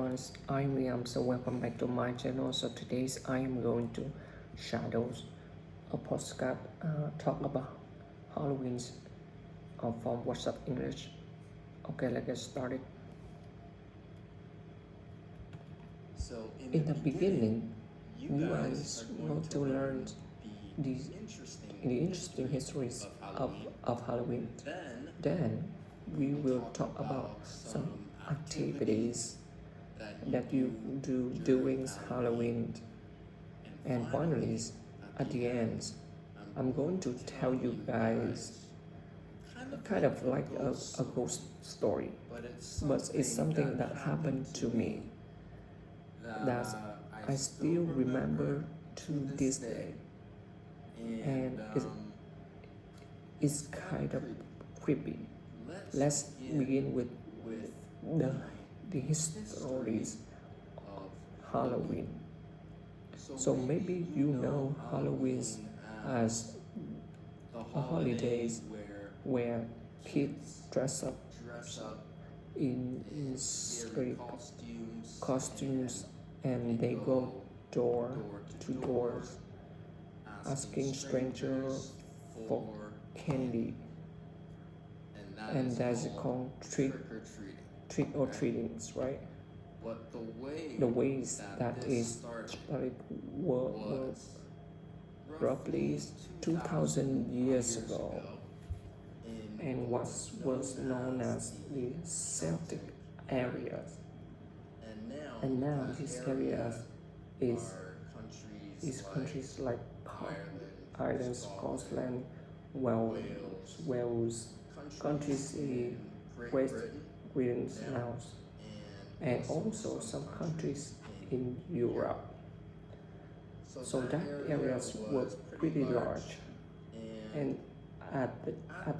everyone, I'm Liam, so welcome back to my channel. So today's I am going to Shadows, a postcard talk about Halloween from What's Up English. Okay, let's get started. So In the beginning, you guys want to learn the interesting histories of Halloween. Then we will talk about some activities that you do during Halloween. And finally, at the end, I'm going to tell you guys kind of like a ghost story, but it's something that happened to me that I still remember to this day, and it's kind of creepy. Let's begin with the histories of Halloween. So maybe you know Halloween as a holidays where kids dress up in scary costumes and they go door to doors asking strangers for candy, and that's called trick or treatings, right? The ways that is started were roughly 2,000 years ago, and what was known as the Celtic areas. And now these areas is countries like Ireland, Scotland, Wales, countries in Great Britain now, and also some countries in Europe. So that areas were pretty large, and at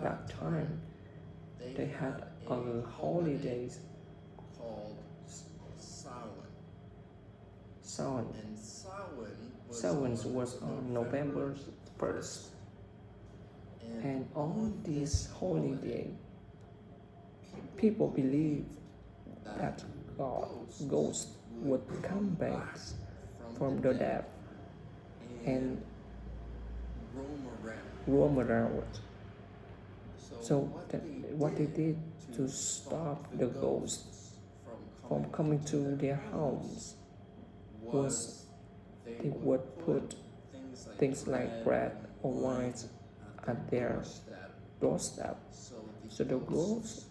that time they had a holidays called Samhain. Samhain was on November 1st, and on this holiday, people believe that ghosts would come back from the dead and roam around. So what they did to stop the ghosts from coming to their homes was they would put things like bread or wine at their doorstep, so the ghost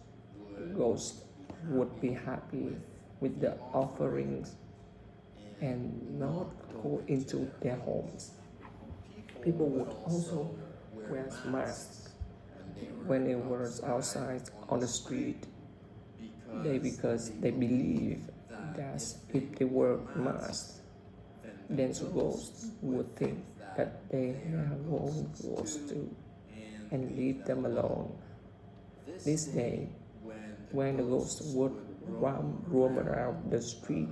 would be happy with the offerings and not go into their homes. People would also wear masks when they were outside on the street, because they believe that if they were masked, then the ghosts would think that they have own ghosts too and leave them alone. This day, when the ghosts would roam around the street,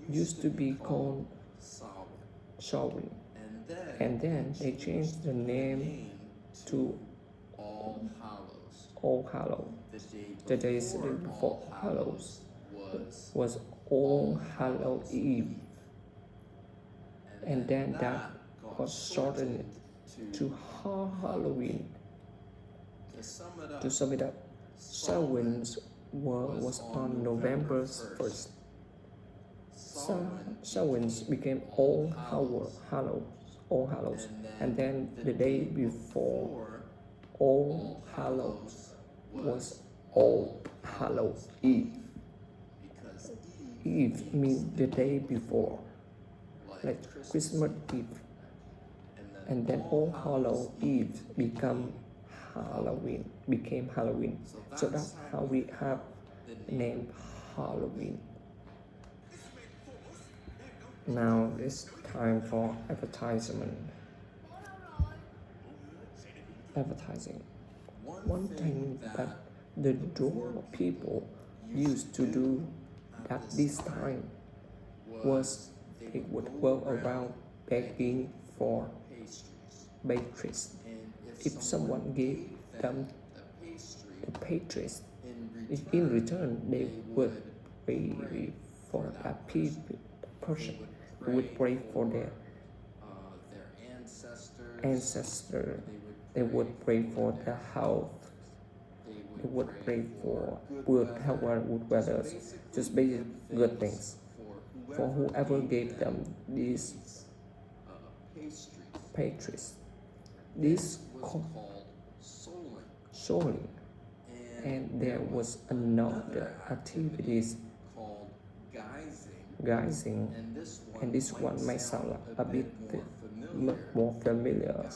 used to be called Samhain, and then they changed the name to All Hallows. The day before Hallows was All Hallows Eve, and then that got shortened to Halloween. To sum it up, Samhain was on November 1st. Samhain became All Hallows, and then the day before All Hallows was All Hallows Eve. Eve means the day before, like Christmas Eve, and then All Hallows Eve became Halloween. So that's how we have the name Halloween. Now it's time for advertising. One thing that the door people used to do at this time was they would go around begging for pastries. If someone gave them the pastries, in return they would pray for a person. They would pray for their ancestor. They would pray for their health. They would pray for good health and good weather. Just basic good things. For whoever gave them these pastries. This called soling. And there was another activities called guising, and this one might sound like a bit more familiar.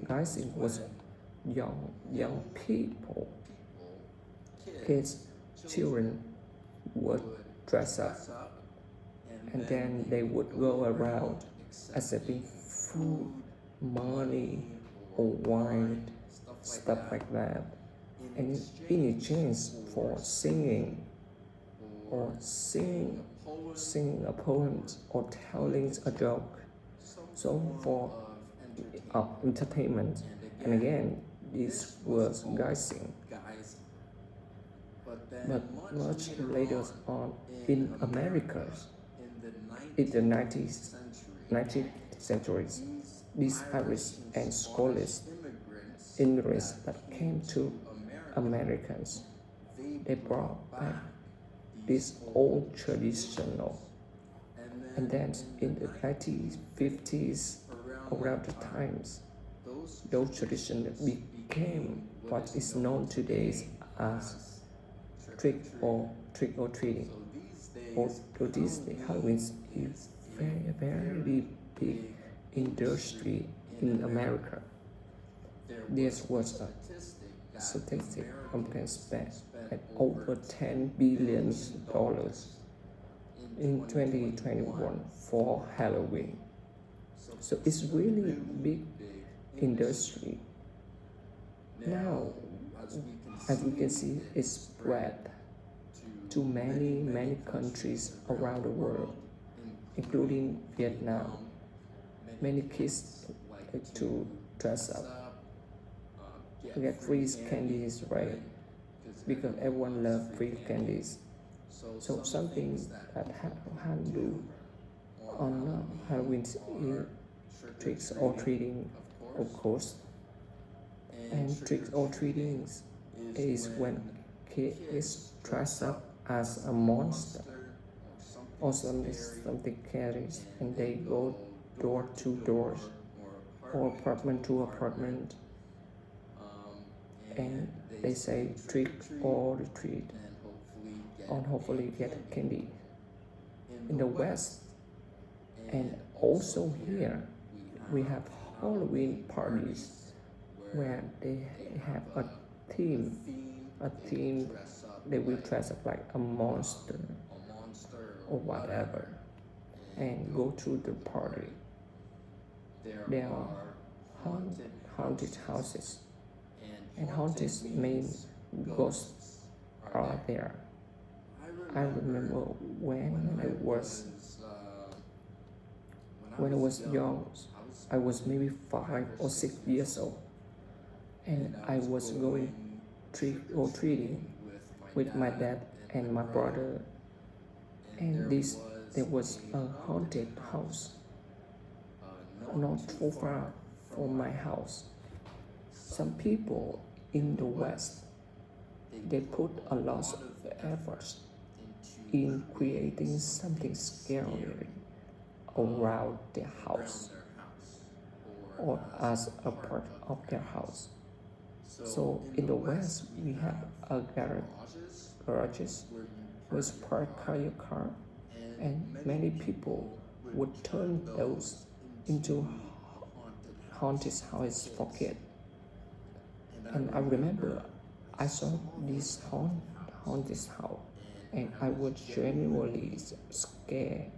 Guising was young people, kids, children would dress up, and then they would go around accepting food, money, or wine, stuff like that. And in exchange for singing a poem or telling a joke, so for entertainment. And again, this was guising. But much later on in America, in the 19th centuries, these Irish and Scottish immigrants that came to Americans, they brought back this old traditional, and then in the 1950s, around the times, those traditions became what is known today as trick or treating. Although this day, Halloween is very big industry in America. This was a statistic company spent at over $10 billion in 2021 for Halloween. So it's really big industry. Now, as we can see, it's spread to many countries around the world, including Vietnam. Many kids like to dress up, get free candies, right? Because everyone loves free candies. So something that handle on Halloween is tricks or treating, of course. And tricks or treating is when kids dress up as a monster or something carries, and they go door to door or apartment to apartment, and they say trick or treat, and hopefully get candy. In the West and also here, we have Halloween parties where they have a theme. They will dress up like a monster or whatever and go to the party. There are haunted houses, and haunted main ghosts are there. I remember when I was young, I was maybe 5 or 6 years old, and I was going trick or treating with my dad and my brother, and there was a haunted house not too far from my house. Some people in the West, they put a lot of effort in creating something scary around their house or as a part of their house. So in the West, we have a garages where you park your car, and many people would turn those into haunted houses for kids. And I remember I saw this haunted house, and I was genuinely scared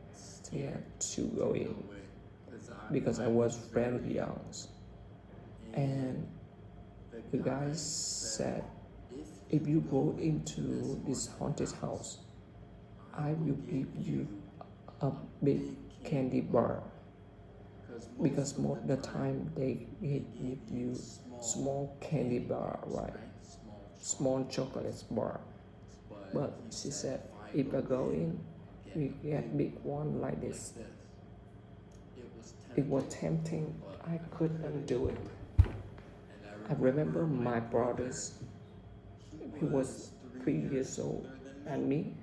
to go in because I was very young. And the guy said, if you go into this haunted house, I will give you a big candy bar, because most of the time they give you small candy bar, right? Small chocolate bar. But she said, If I go in, we get big one like this. It was tempting. I couldn't do it. I remember my brothers. He was 3 years old, and me.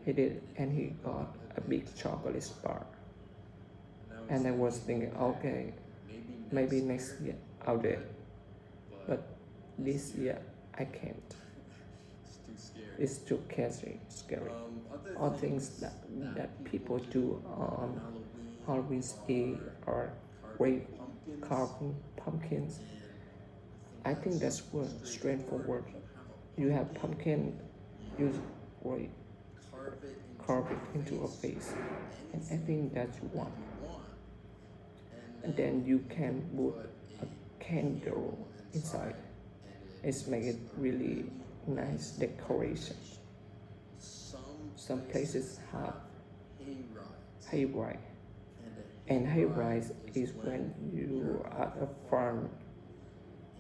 He did, and he got a big chocolate bar. And I was thinking, okay, maybe next year I'll do it. But this year I can't. It's too scary. All things that people do on Halloween's Eve are carving pumpkins. I think that's straightforward. You have pumpkin, you carve it into a face and anything that you want. And then you can put a candle inside. It's make it really nice decoration. Some places have hayride, and hayride is when you are at a farm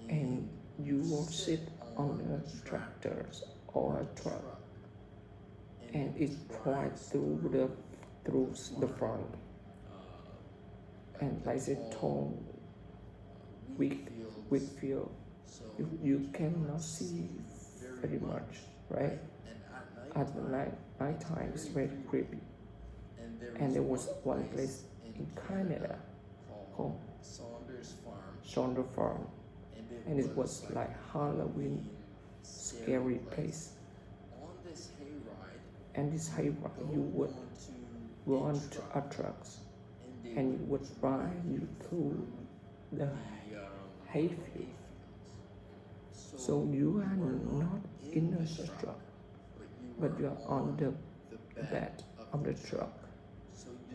and you will sit on a tractor or a truck, and it flies through the farm, and like a tall wheat field. You cannot see very much, right? At the night time, it's very creepy. And there was one place in Canada called Saunders Farm, and it was like Halloween scary place. And this hayride, you would go on to a trucks, and it would ride you through the hayfield. So you are not in a truck, but you are on the bed of the truck.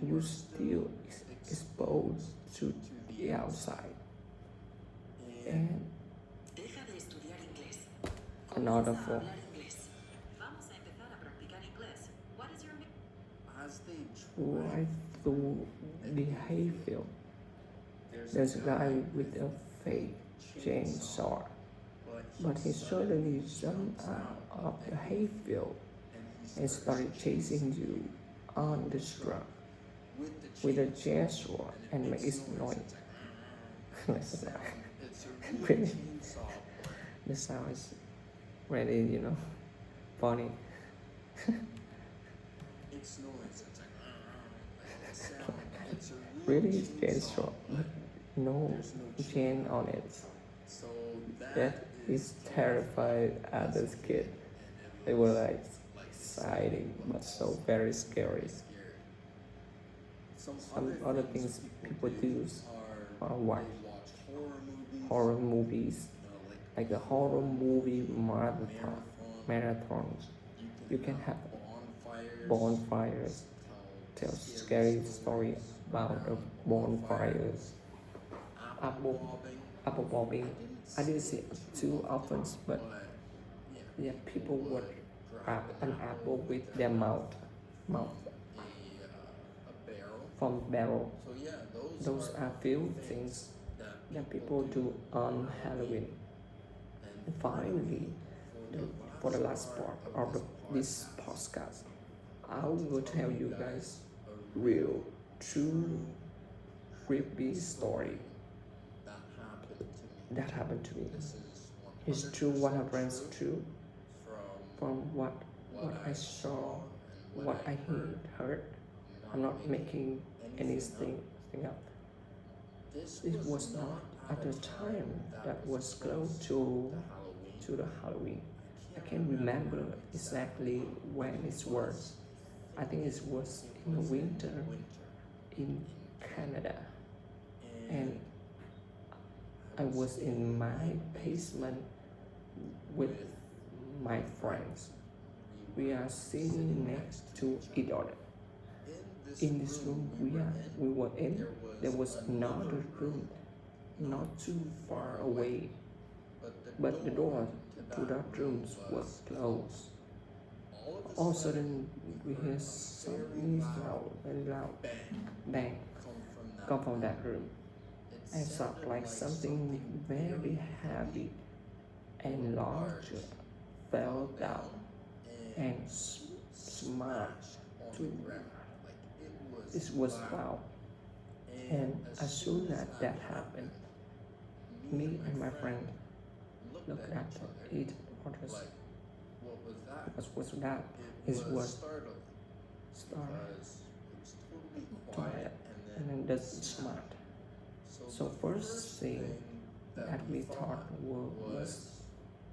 You still exposed to the outside. And another form. Right through the hayfield, there's a guy with a fake chainsaw, but he suddenly jumped out of the hayfield and started chasing you on the truck with a chainsaw and make it noise. Really, the sound is really, funny. Really chainsaw, but no chain on it. That is terrified at this kid. They were like exciting, but so very scary. Some other things people do are watch horror movies, like a horror movie marathons. You can have bonfires, tell scary story about the bonfires, apple bobbing. I didn't see it too often, but yeah, people would grab an apple with their mouth from barrel. Those are few things that people do on Halloween. And finally, for the last part of this podcast, I will tell you guys real, true, creepy story that happened to me. It's true, 100% true. From what I saw, what I heard. I'm not making anything up. It was not at the time that was close to the Halloween. I can't remember exactly when it was. I think it was in the winter in Canada, and I was in my basement with my friends. We are sitting next to each other. In this room we were in, there was another room not too far away, but the door to that room was closed. All of a sudden we hear something loud, very loud bang come from that room, and sound like something very heavy and large fell down and to, like it was loud. And as soon as that happened, me and my friend looked at each other. like, what was that? What was that? It It was was startled started because it was totally quiet quiet and then doesn't smart. So first thing that we thought was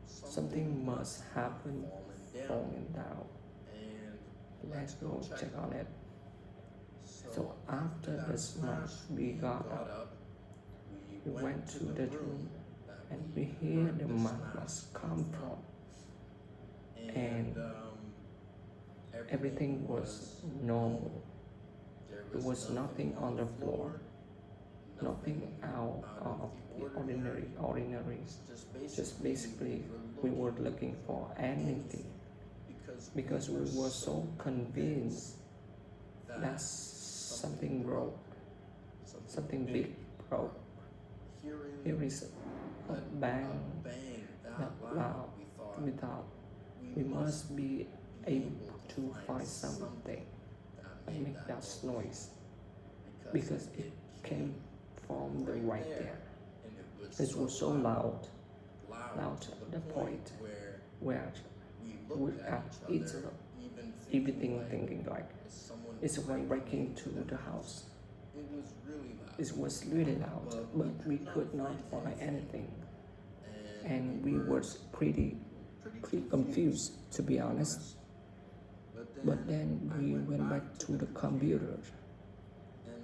something must happen falling down. Let's go check on it. So after the smash, we got up. We went to the room and we hear the smash come from. And everything was normal. There was nothing on the floor, nothing out of the ordinaries. Just basically, we were looking for anything because we were so convinced that something broke, something big broke. Here is a bang that loud. We thought we must be able to find something that make that noise because it came from the right there. It was so loud to the point where we at each other, even thinking like, is someone breaking into the house? It was really loud, but we could not find anything. And we were pretty confused, to be honest. But then we went back to the computer,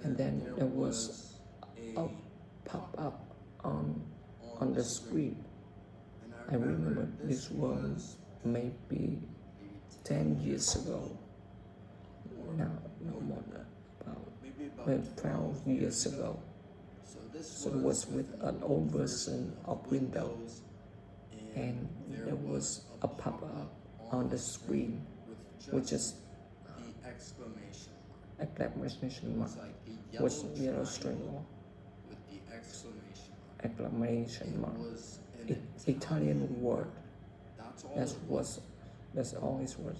and then there was a pop-up on the screen. I remember this was maybe 10 years ago. Now, no more about 12 years ago. So it was with an old version of Windows, and there was a pop-up on the screen, which is exclamation mark, was yellow string or exclamation mark. Italian word. That's all it was.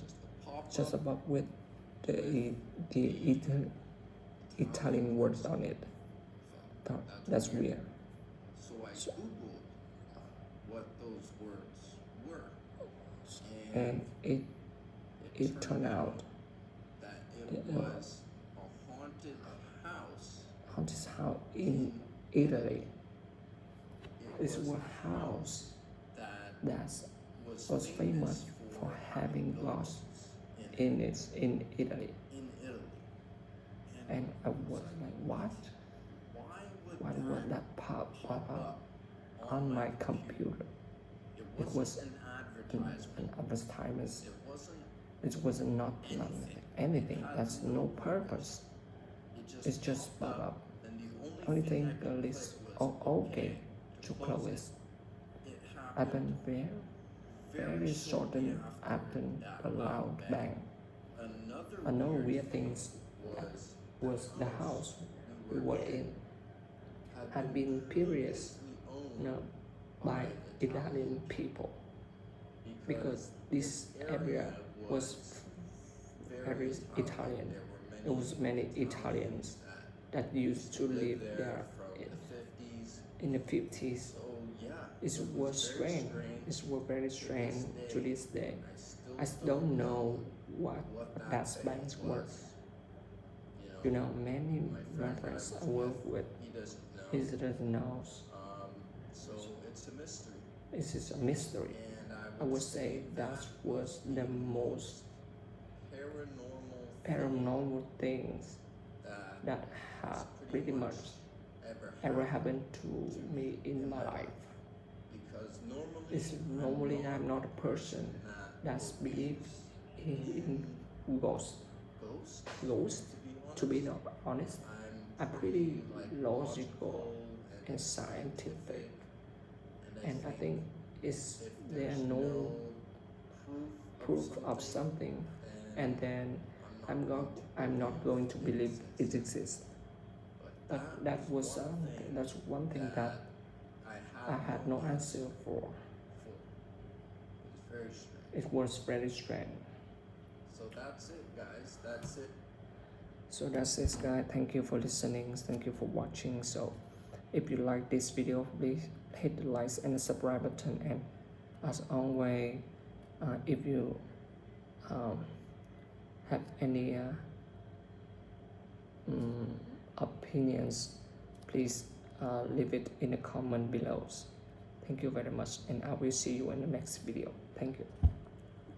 Just above with the Italian words on it. That's weird. So I googled what those words were, and it turned out that it was a haunted house in Italy. It was a house that was famous for having ghosts in Italy. And I was like, what? Why would that pop up on my computer? It was an advertisement. It was not anything. That's no purpose. It's just pop up. Only thing is okay to close. Happened very shortly after the loud bang. Another weird thing was the house we were in had been previously known by Italian people because this area was very Italian. There was many Italians that used to live there in the 50s. It was strange. It was very strange to this day. I still don't know what that banks were. You know, many references I work with, he doesn't know. So it's a mystery. It is a mystery. I would say that was the most paranormal things that have pretty much ever happened to me in my life. Normally I'm not a person that believes in ghosts. To be honest, I'm pretty logical and scientific, and I think there no proof of something, and then I'm not going to believe it exists. But that's one thing that I had no answer for. It was very strange. that's it, guys. That's it. So that's it, guys. Thank you for listening. Thank you for watching. So if you like this video, please hit the like and the subscribe button. And as always, if you have any opinions, please leave it in the comment below. Thank you very much, and I will see you in the next video. Thank you.